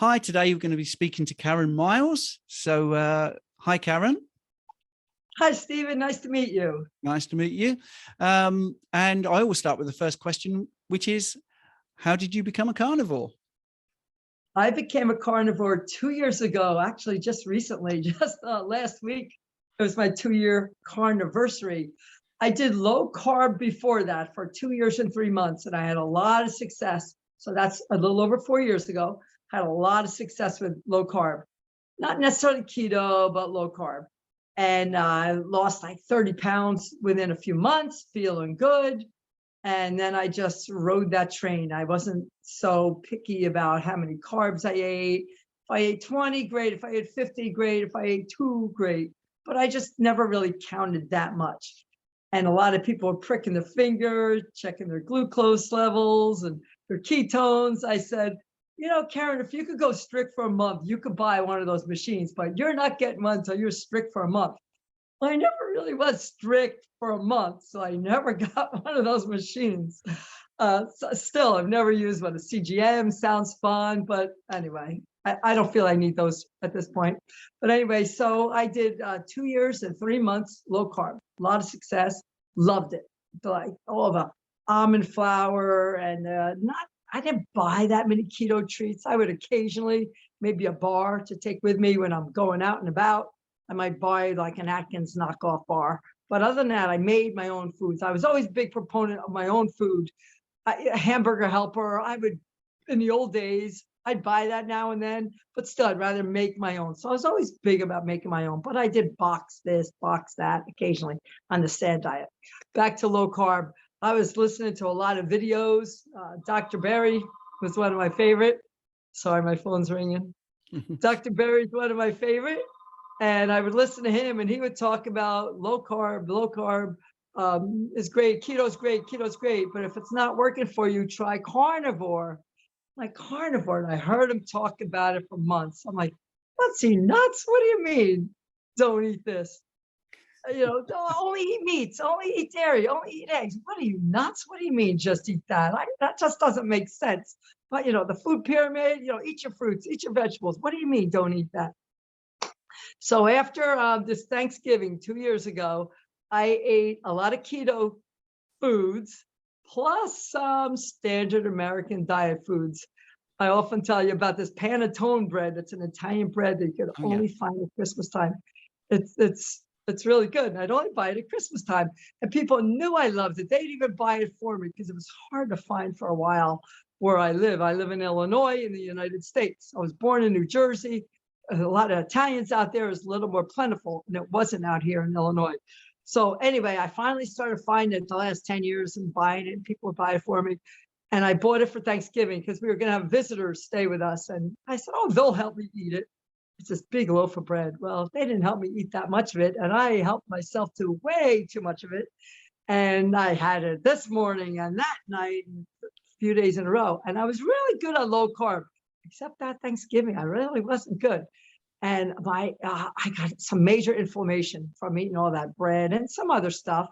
Hi, today we're going to be speaking to Karen Miles. So, hi, Karen. Hi, Stephen. Nice to meet you. Nice to meet you. And I always start with the first question, which is, how did you become a carnivore? I became a carnivore 2 years ago, actually, just recently, just last week. It was my 2-year carniversary. I did low carb before that for 2 years and 3 months, and I had a lot of success. So that's a little over 4 years ago. Had a lot of success with low carb, not necessarily keto, but low carb. And I lost like 30 pounds within a few months, feeling good. And then I just rode that train. I wasn't so picky about how many carbs I ate. If I ate 20, great. If I ate 50, great. If I ate 2, great. But I just never really counted that much. And a lot of people are pricking their finger, checking their glucose levels and their ketones. I said, you know, Karen, if you could go strict for a month, you could buy one of those machines, but you're not getting one until you're strict for a month. I never really was strict for a month, so I never got one of those machines. So still, I've never used one. A CGM sounds fun, but anyway, I don't feel I need those at this point. But anyway, so I did 2 years and 3 months low carb, a lot of success, loved it. Like all the almond flour and I didn't buy that many keto treats. I would occasionally, maybe a bar to take with me when I'm going out and about. I might buy like an Atkins knockoff bar. But other than that, I made my own foods. I was always a big proponent of my own food. A hamburger helper, I would, in the old days, I'd buy that now and then, but still, I'd rather make my own. So I was always big about making my own, but I did box this, box that occasionally on the SAD diet. Back to low carb. I was listening to a lot of videos. Dr. Berry was one of my favorite. Sorry, my phone's ringing. Dr. Berry's one of my favorite. And I would listen to him and he would talk about low carb is great. Keto's great. Keto's great. But if it's not working for you, try carnivore. Like carnivore. And I heard him talk about it for months. I'm like, what's he nuts? What do you mean? Don't eat this. You know, don't only eat meats, only eat dairy, only eat eggs. What are you nuts? What do you mean just eat that? That just doesn't make sense. But you know, the food pyramid, you know, eat your fruits, eat your vegetables. What do you mean don't eat that? So after this Thanksgiving 2 years ago, I ate a lot of keto foods plus some standard American diet foods. I often tell you about this panettone bread. It's an Italian bread that you can only find at Christmas time. It's really good. And I'd only buy it at Christmas time. And people knew I loved it. They'd even buy it for me because it was hard to find for a while where I live. I live in Illinois in the United States. I was born in New Jersey. A lot of Italians out there is a little more plentiful, and it wasn't out here in Illinois. So anyway, I finally started finding it the last 10 years and buying it, and people would buy it for me. And I bought it for Thanksgiving because we were going to have visitors stay with us. And I said, oh, they'll help me eat it. It's this big loaf of bread. Well, they didn't help me eat that much of it. And I helped myself to way too much of it. And I had it this morning and that night, and a few days in a row. And I was really good on low carb, except that Thanksgiving, I really wasn't good. And I got some major inflammation from eating all that bread and some other stuff.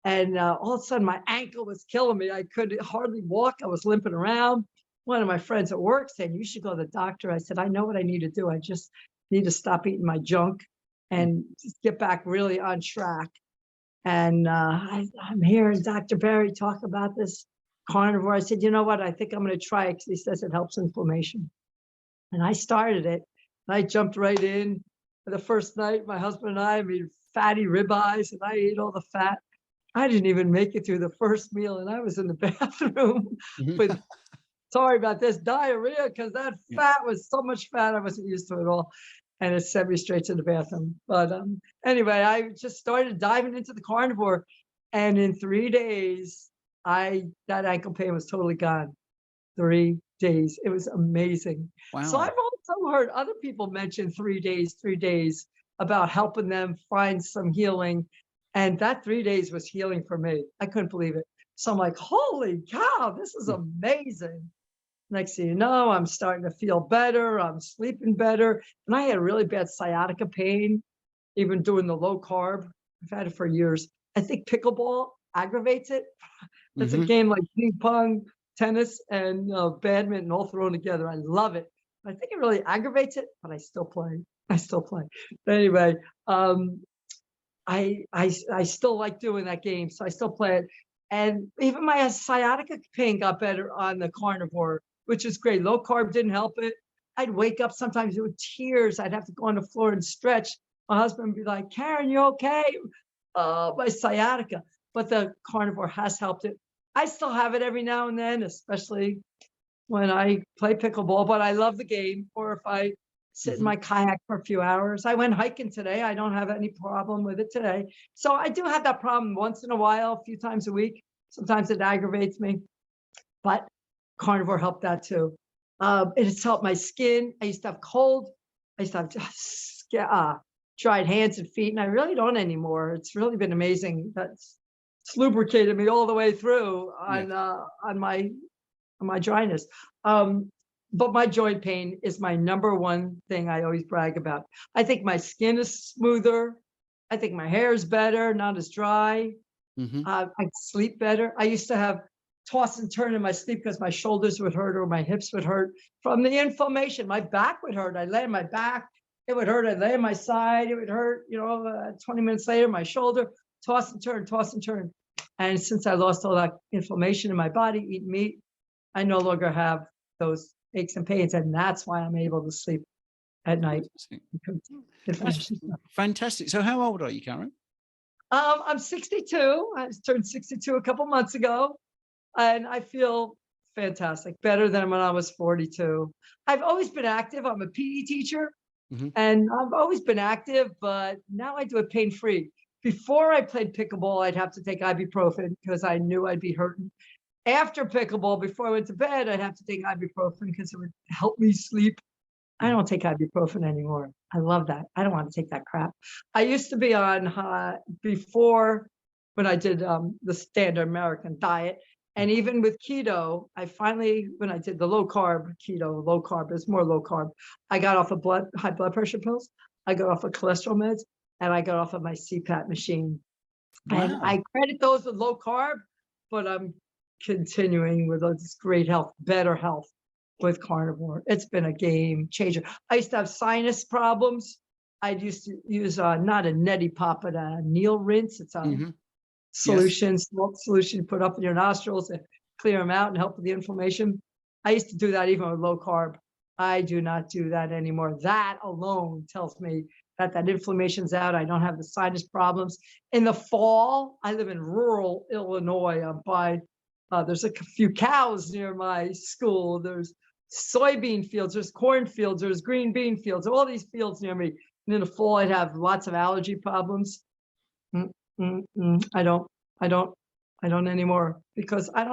And all of a sudden, my ankle was killing me. I could hardly walk. I was limping around. One of my friends at work said, you should go to the doctor. I said, I know what I need to do. I just need to stop eating my junk and just get back really on track. And I'm hearing Dr. Berry talk about this carnivore. I said, you know what? I think I'm going to try it because he says it helps inflammation. And I started it. And I jumped right in. The first night, my husband and I made fatty ribeyes, and I ate all the fat. I didn't even make it through the first meal, and I was in the bathroom with, sorry about this, diarrhea, because that fat was so much fat I wasn't used to it all. And it sent me straight to the bathroom. But anyway, I just started diving into the carnivore. And in 3 days, that ankle pain was totally gone. 3 days. It was amazing. Wow. So I've also heard other people mention 3 days about helping them find some healing. And that 3 days was healing for me. I couldn't believe it. So I'm like, holy cow, this is amazing. Next thing you know, I'm starting to feel better. I'm sleeping better. And I had really bad sciatica pain, even doing the low carb. I've had it for years. I think pickleball aggravates it. It's a game like ping pong, tennis, and badminton all thrown together. I love it. I think it really aggravates it, but I still play. I still play. But anyway, I still like doing that game, so I still play it. And even my sciatica pain got better on the carnivore, which is great. Low carb didn't help it. I'd wake up sometimes with tears. I'd have to go on the floor and stretch. My husband would be like, Karen, you okay? My sciatica. But the carnivore has helped it. I still have it every now and then, especially when I play pickleball, but I love the game. Or if I sit in my kayak for a few hours. I went hiking today. I don't have any problem with it today. So I do have that problem once in a while, a few times a week. Sometimes it aggravates me, but carnivore helped that too. It has helped my skin. I used to have cold. I used to have dried hands and feet, and I really don't anymore. It's really been amazing. It's lubricated me all the way through on my dryness. But my joint pain is my number one thing I always brag about. I think my skin is smoother. I think my hair is better, not as dry. I sleep better. I used to have toss and turn in my sleep because my shoulders would hurt or my hips would hurt from the inflammation. My back would hurt. I'd lay on my back. It would hurt. I'd lay on my side. It would hurt. 20 minutes later, my shoulder, toss and turn, toss and turn. And since I lost all that inflammation in my body, eating meat, I no longer have those aches and pains, and that's why I'm able to sleep at night. Fantastic. So how old are you, Karen? I'm 62. I turned 62 a couple months ago, and I feel fantastic, better than when I was 42. I've always been active. I'm a PE teacher, and I've always been active, but now I do it pain-free. Before I played pickleball, I'd have to take ibuprofen because I knew I'd be hurting. After pickleball, before I went to bed, I'd have to take ibuprofen because it would help me sleep. I don't take ibuprofen anymore. I love that. I don't want to take that crap. I used to be on before when I did the standard American diet. And even with keto, when I did the low carb it's more low carb. I got off of high blood pressure pills. I got off of cholesterol meds, and I got off of my CPAP machine. Wow. And I credit those with low carb, but I'm continuing with this great health, better health with carnivore. It's been a game changer. I used to have sinus problems. I used to use not a neti pop, but a Neil rinse. It's a solution, salt solution you put up in your nostrils to clear them out and help with the inflammation. I used to do that even with low carb. I do not do that anymore. That alone tells me that inflammation's out. I don't have the sinus problems. In the fall, I live in rural Illinois. I'm by there's a few cows near my school. There's soybean fields, there's corn fields, there's green bean fields, all these fields near me. And in the fall, I'd have lots of allergy problems. I don't anymore because I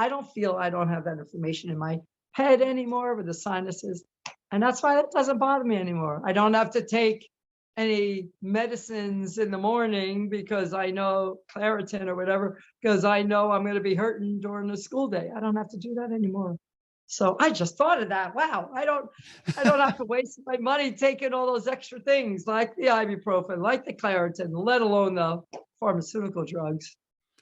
don't feel I don't have that inflammation in my head anymore with the sinuses. And that's why it doesn't bother me anymore. I don't have to take any medicines in the morning because I know Claritin or whatever, because I know I'm going to be hurting during the school day. I don't have to do that anymore. So I just thought of that. Wow. I don't have to waste my money taking all those extra things like the ibuprofen, like the Claritin, let alone the pharmaceutical drugs.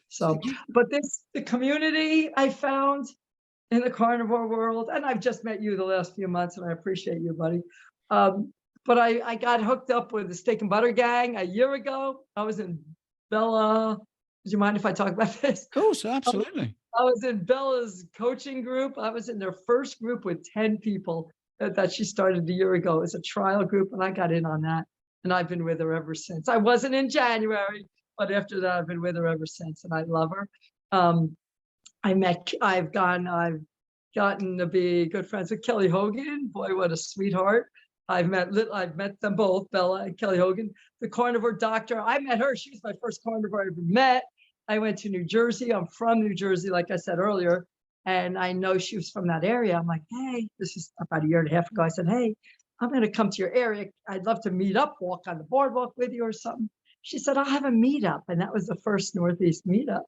So, but the community I found in the carnivore world, and I've just met you the last few months, and I appreciate you, buddy. But I got hooked up with the Steak and Butter Gang a year ago. I was in Bella. Do you mind if I talk about this? Of course, absolutely. I was in Bella's coaching group. I was in their first group with 10 people that she started a year ago. It was a trial group, and I got in on that. And I've been with her ever since. I wasn't in January, but after that, I've been with her ever since, and I love her. I've gotten to be good friends with Kelly Hogan. Boy, what a sweetheart. I've met them both, Bella and Kelly Hogan, the carnivore doctor. I met her. She was my first carnivore I ever met. I went to New Jersey. I'm from New Jersey, like I said earlier, and I know she was from that area. I'm like, hey, this is about a year and a half ago. I said, hey, I'm going to come to your area. I'd love to meet up, walk on the boardwalk with you or something. She said, I'll have a meetup. And that was the first Northeast meetup.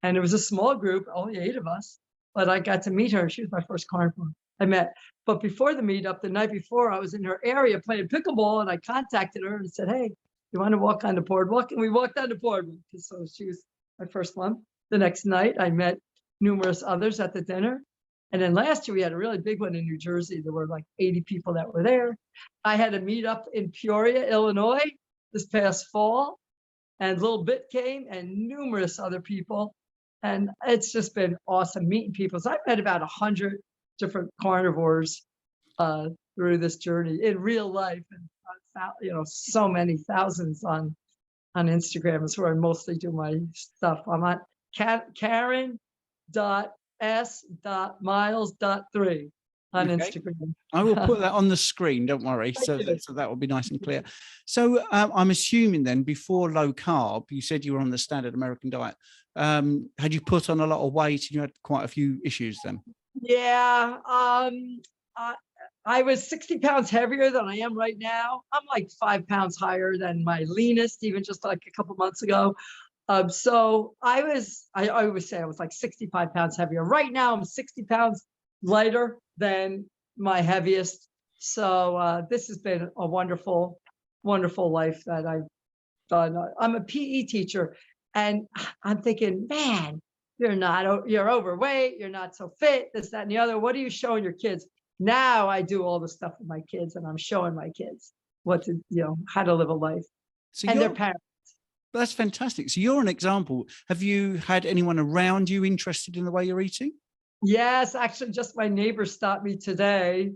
And it was a small group, only 8 of us, but I got to meet her. She was my first carnivore I met. But before the meetup, the night before, I was in her area playing pickleball, and I contacted her and said, hey, you want to walk on the boardwalk? And we walked on the boardwalk. So she was my first one. The next night, I met numerous others at the dinner. And then last year we had a really big one in New Jersey. There were like 80 people that were there. I had a meetup in Peoria, Illinois this past fall, and Little Bit came and numerous other people. And it's just been awesome meeting people. So I've met about 100 different carnivores through this journey in real life. And so many thousands on Instagram is where I mostly do my stuff. I'm on Karen.s.miles.3 on Instagram. I will put that on the screen, don't worry. So that will be nice and clear. So I'm assuming then before low carb, you said you were on the standard American diet. Had you put on a lot of weight and you had quite a few issues then? Yeah. I was 60 pounds heavier than I am right now. I'm like 5 pounds higher than my leanest, even just like a couple months ago. So I always say I was like 65 pounds heavier. Right now, I'm 60 pounds lighter than my heaviest. So this has been a wonderful, wonderful life that I've done. I'm a PE teacher, and I'm thinking, man, you're overweight, you're not so fit, this, that, and the other. What are you showing your kids? Now I do all the stuff with my kids, and I'm showing my kids how to live a life, and their parents. That's fantastic. So you're an example. Have you had anyone around you interested in the way you're eating? Yes, actually, just my neighbor stopped me today,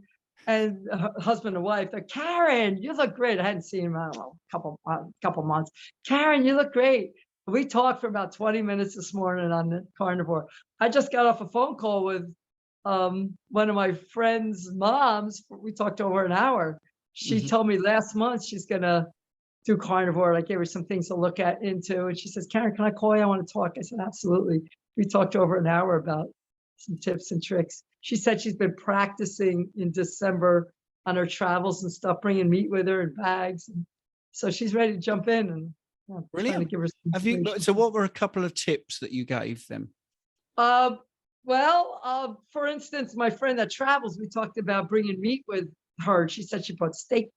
and husband and wife. They're, Karen, you look great. I hadn't seen him, I don't know, couple months. Karen, you look great. We talked for about 20 minutes this morning on the carnivore. I just got off a phone call with one of my friend's moms. We talked over an hour. She told me last month she's gonna do carnivore. I gave her some things to look into, and she says, Karen, can I call you? I want to talk. I said, absolutely. We talked over an hour about some tips and tricks. She said she's been practicing in December on her travels and stuff, bringing meat with her in bags. And so she's ready to jump in, and trying to give her some so what were a couple of tips that you gave them? For instance, my friend that travels, we talked about bringing meat with her. She said she brought steak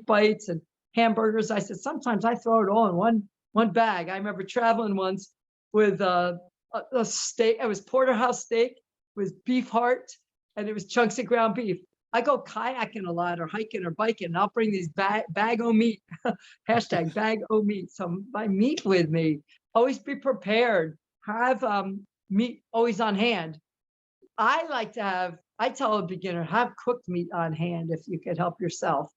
bites and hamburgers. I said, sometimes I throw it all in one bag. I remember traveling once with a steak. It was porterhouse steak with beef heart, and it was chunks of ground beef. I go kayaking a lot, or hiking or biking, and I'll bring these bag o' meat, hashtag bag o' meat, some my meat with me. Always be prepared. Have meat always on hand. I tell a beginner, have cooked meat on hand if you could help yourself.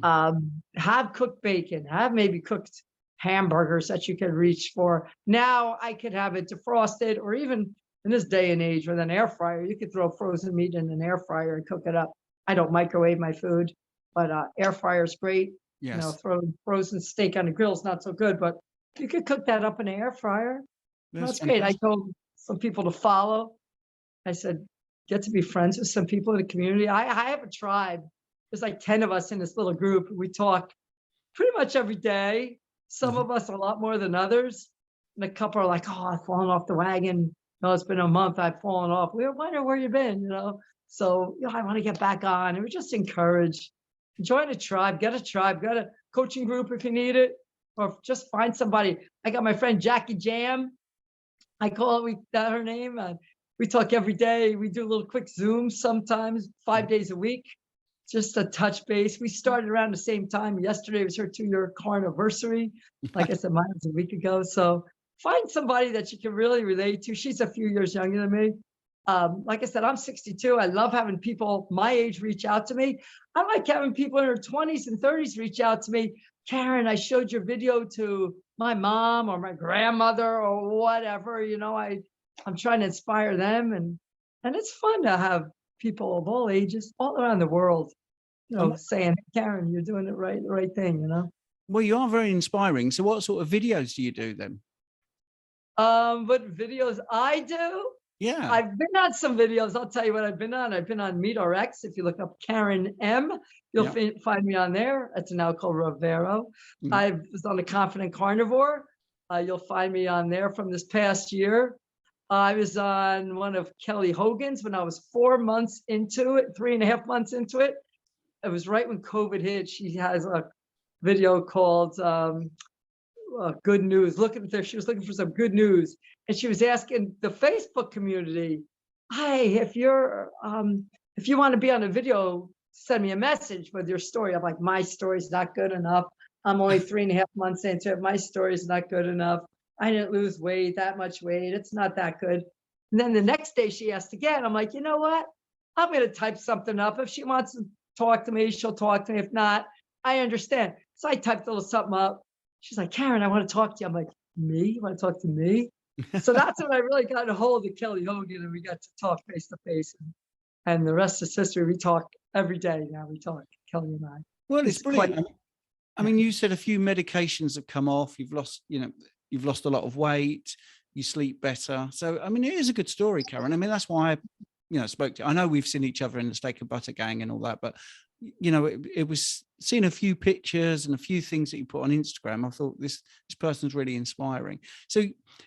Have cooked bacon, have maybe cooked hamburgers that you can reach for. Now I could have it defrosted, or even in this day and age with an air fryer, you could throw frozen meat in an air fryer and cook it up. I don't microwave my food, but air fryer is great. Yes. Throwing frozen steak on the grill is not so good, but you could cook that up in an air fryer. That's great. I told some people to follow. I said, get to be friends with some people in the community. I have a tribe. There's like 10 of us in this little group. We talk pretty much every day. Some of us a lot more than others. And a couple are like, oh, I've fallen off the wagon. No, it's been a month. I've fallen off. We wonder where you've been, So, I want to get back on. And we just encourage, join a tribe, get a coaching group if you need it, or just find somebody. I got my friend Jackie Jam. I call her name. We talk every day. We do a little quick Zoom sometimes, 5 days a week, just a touch base. We started around the same time. Yesterday was her 2-year carniversary. Like I said, mine was a week ago. So find somebody that you can really relate to. She's a few years younger than me. Like I said, I'm 62. I love having people my age reach out to me. I like having people in their 20s and 30s reach out to me. Karen, I showed your video to my mom or my grandmother or whatever. I'm trying to inspire them, and it's fun to have people of all ages all around the world, saying, Karen, you're doing the right thing, Well, you are very inspiring. So what sort of videos do you do then? What videos I do? Yeah. I've been on some videos. I'll tell you what I've been on. I've been on MeatRx. If you look up Karen M, you'll find me on there. It's now called Rivero. I was on the Confident Carnivore. You'll find me on there from this past year. I was on one of Kelly Hogan's when I was 4 months into it, 3.5 months into it. It was right when COVID hit. She has a video called Good News. She was looking for some good news. And she was asking the Facebook community, hey, if you want to be on a video, send me a message with your story. I'm like, my story's not good enough. I'm only 3.5 months into it. My story's not good enough. I didn't lose weight, that much weight. It's not that good. And then the next day she asked again. I'm like, you know what? I'm going to type something up. If she wants to talk to me, she'll talk to me. If not, I understand. So I typed a little something up. She's like, Karen, I want to talk to you. I'm like, me? You want to talk to me? So that's when I really got a hold of Kelly Hogan, and we got to talk face to face. And the rest is history. We talk every day now. We talk, Kelly and I. Well, it's brilliant. I mean, you said a few medications have come off. You've lost a lot of weight. You sleep better. So, I mean, it is a good story, Karen. I mean, that's why I spoke to you. I know we've seen each other in the Steak and Butter Gang and all that, but it was seeing a few pictures and a few things that you put on Instagram. I thought this person's really inspiring. So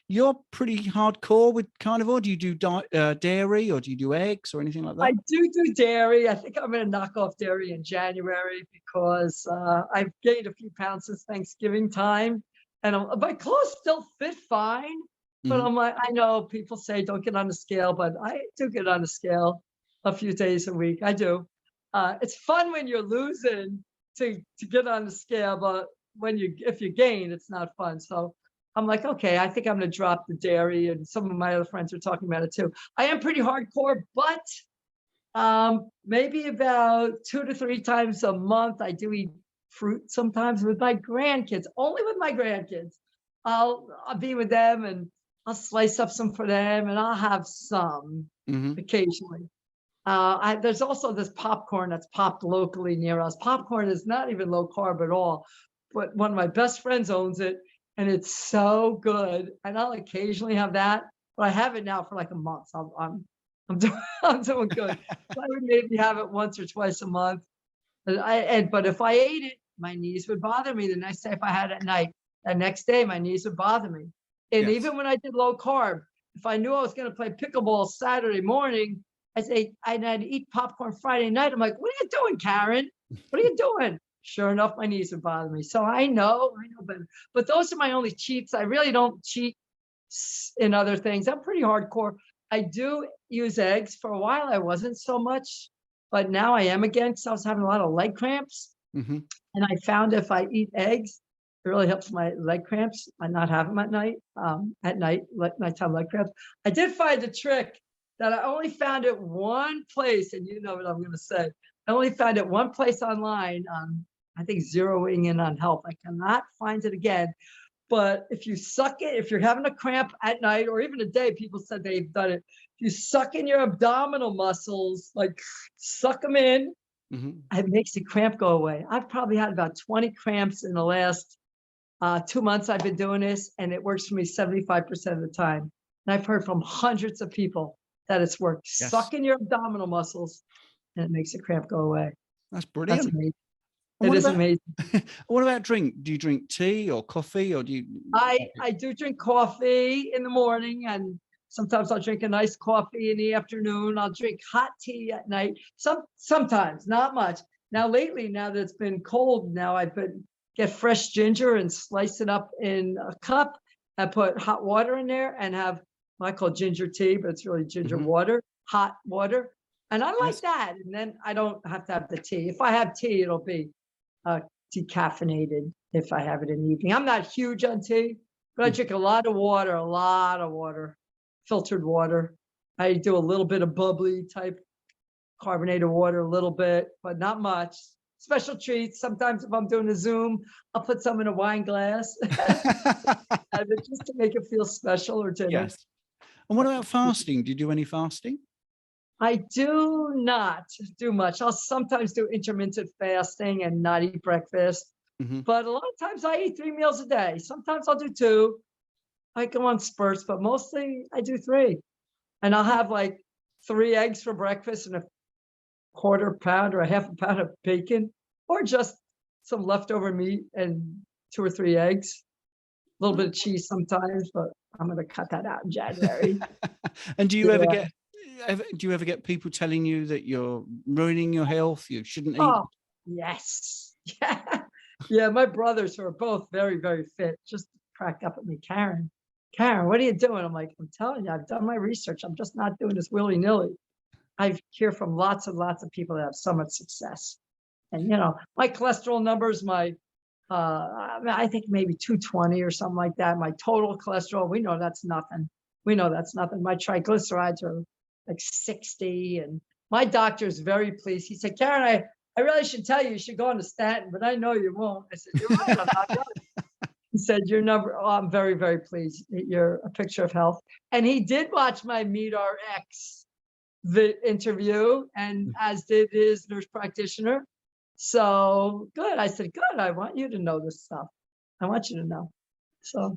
you're pretty hardcore with carnivore. Do you do dairy, or do you do eggs or anything like that? I do dairy. I think I'm going to knock off dairy in January because I've gained a few pounds since Thanksgiving time, and my clothes still fit fine. But I'm like, I know people say don't get on the scale, but I do get on the scale a few days a week. I do. It's fun when you're losing to get on the scale, but if you gain, it's not fun. So I'm like, okay, I think I'm going to drop the dairy, and some of my other friends are talking about it too. I am pretty hardcore, but maybe about 2 to 3 times a month, I do eat fruit sometimes with my grandkids, only with my grandkids. I'll be with them, and I'll slice up some for them, and I'll have some occasionally. There's also this popcorn that's popped locally near us. Popcorn is not even low carb at all, but one of my best friends owns it, and it's so good. And I'll occasionally have that, but I have it now for like a month. So I'm doing good. So I would maybe have it once or twice a month. But if I ate it, my knees would bother me the next day. If I had it at night, the next day my knees would bother me. And even when I did low carb, if I knew I was going to play pickleball Saturday morning, I'd eat popcorn Friday night. I'm like, what are you doing, Karen? What are you doing? Sure enough, my knees would bother me. So I know better. But those are my only cheats. I really don't cheat in other things. I'm pretty hardcore. I do use eggs. For a while, I wasn't so much, but now I am again because I was having a lot of leg cramps. And I found if I eat eggs, it really helps my leg cramps. I not have them at night. Nighttime leg cramps. I did find a trick that I only found it one place, and you know what I'm going to say. I only found it one place online. I think zeroing in on health. I cannot find it again. But if you suck it, if you're having a cramp at night or even a day, people said they've done it. If you suck in your abdominal muscles, like suck them in, it makes the cramp go away. I've probably had about 20 cramps in the last 2 months I've been doing this, and it works for me 75% of the time. And I've heard from hundreds of people that it's worked. Yes. Suck in your abdominal muscles, and it makes the cramp go away. That's brilliant. That's amazing. It is amazing. What about drink? Do you drink tea or coffee, or do you? I do drink coffee in the morning, and sometimes I'll drink a nice coffee in the afternoon. I'll drink hot tea at night. Sometimes, not much. Now lately, now that it's been cold, now get fresh ginger and slice it up in a cup. I put hot water in there and have what I call ginger tea, but it's really ginger water, hot water. And I like that. And then I don't have to have the tea. If I have tea, it'll be decaffeinated if I have it in the evening. I'm not huge on tea, but I drink a lot of water, filtered water. I do a little bit of bubbly type carbonated water, a little bit, but not much. Special treats. Sometimes if I'm doing a Zoom, I'll put some in a wine glass just to make it feel special or dinner. Yes. And what about fasting? Do you do any fasting? I do not do much. I'll sometimes do intermittent fasting and not eat breakfast. But a lot of times I eat 3 meals a day. Sometimes I'll do 2. I go on spurts, but mostly I do 3. And I'll have like 3 eggs for breakfast and a quarter pound or a half a pound of bacon, or just some leftover meat and 2 or 3 eggs. A little bit of cheese sometimes, but I'm going to cut that out in January. And do you ever get people telling you that you're ruining your health? You shouldn't eat? Oh, yes. Yeah. My brothers, who are both very, very fit, just crack up at me. Karen, Karen, what are you doing? I'm like, I'm telling you, I've done my research. I'm just not doing this willy-nilly. I hear from lots and lots of people that have so much success. And, my cholesterol numbers, I think maybe 220 or something like that. My total cholesterol, we know that's nothing. We know that's nothing. My triglycerides are like 60. And my doctor is very pleased. He said, Karen, I really should tell you should go on a statin, but I know you won't. I said, you're right, I'm not going. He said, your number, oh, I'm very, very pleased. You're a picture of health. And he did watch my Meet RX the interview, and as did his nurse practitioner. So good. I said, good. I want you to know this stuff. I want you to know. So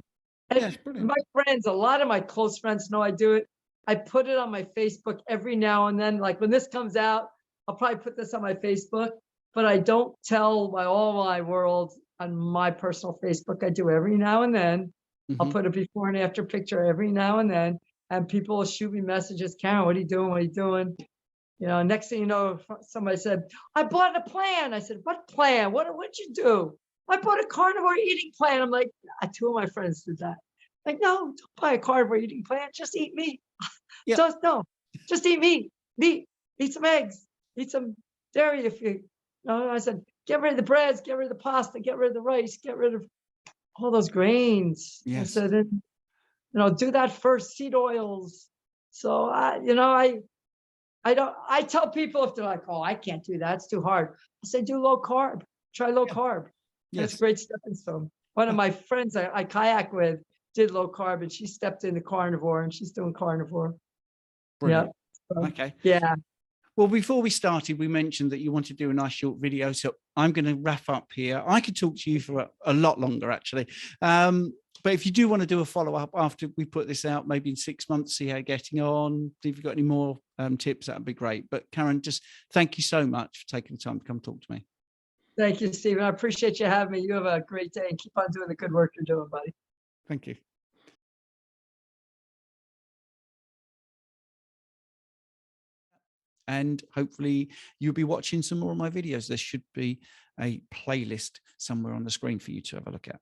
Yes, brilliant. my friends, a lot of my close friends know I do it. I put it on my Facebook every now and then. Like when this comes out, I'll probably put this on my Facebook, but I don't tell all my world on my personal Facebook. I do every now and then. I'll put a before and after picture every now and then. And people will shoot me messages, Karen, what are you doing? What are you doing? Next thing you know, somebody said, I bought a plan. I said, what plan? What'd you do? I bought a carnivore eating plan. I'm like, two of my friends did that. Like, no, don't buy a carnivore eating plan. Just eat meat. Yep. Just eat meat. Eat some eggs. Eat some dairy if you I said, get rid of the breads, get rid of the pasta, get rid of the rice, get rid of all those grains. Yes. I said, do that first, seed oils. So I tell people if they're like, oh, I can't do that, it's too hard. I say, do low carb, try low carb. Yes. It's a great stepping stone. One of my friends I kayak with did low carb, and she stepped into carnivore, and she's doing carnivore. Brilliant. Yeah. So, okay. Yeah. Well, before we started, we mentioned that you want to do a nice short video. So I'm going to wrap up here. I could talk to you for a lot longer, actually. But if you do want to do a follow-up after we put this out, maybe in 6 months, see how you're getting on. If you've got any more tips, that would be great. But Karen, just thank you so much for taking the time to come talk to me. Thank you, Stephen. I appreciate you having me. You have a great day and keep on doing the good work you're doing, buddy. Thank you. And hopefully you'll be watching some more of my videos. There should be a playlist somewhere on the screen for you to have a look at.